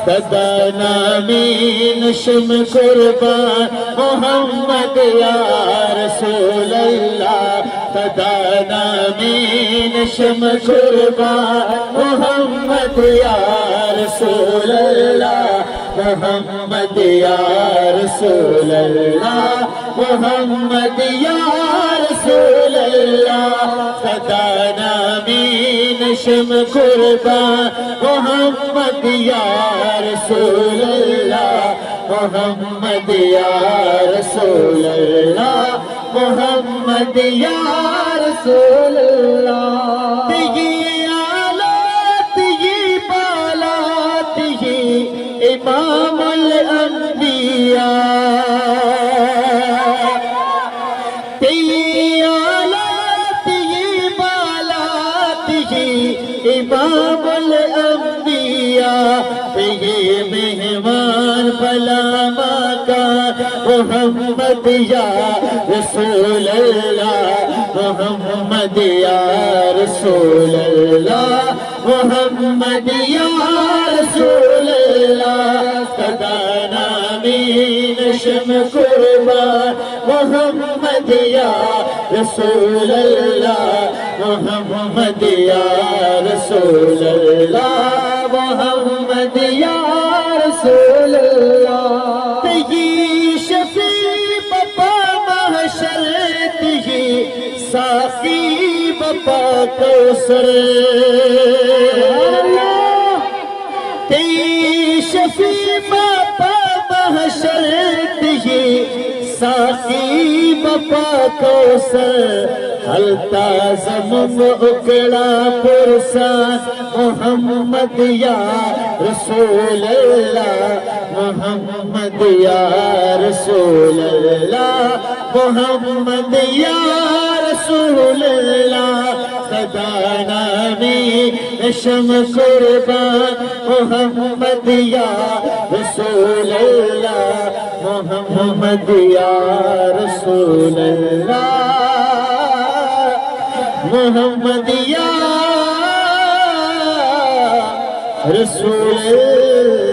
صدا نامی نشم قربان محمد یا رسول اللہ صدا نامی نشم قربان محمد یا رسول اللہ محمد یا رسول اللہ محمد یا رسول اللہ صدا نامی نشم قربان محمد یا رسول اللہ محمد یا رسول اللہ محمد یا رسول اللہ تیجی آلات یہ بالات یہ امام الانبیاء تیجی آلات یہ بالات یہ امام الانبیاء یہ مہمان بلا ماکا محمد یا رسول اللہ محمد یا رسول اللہ محمد یا رسول اللہ صدا نامی نشم قربان محمد یا رسول اللہ محمد یا رسول اللہ محمد یا رسول اللہ تیجی شفیع بپا محشر تیجی ساقی بپا کوثر تیجی شفیع بپا محشر تیجی ساقی بپا کوثر حلتا زمم اکڑا پرسان محمد یا رسول اللہ محمد یا رسول اللہ محمد یا رسول اللہ صدا نامی نشم قربان محمد یا رسول اللہ محمد یا رسول اللہ محمد یا رسول اللہ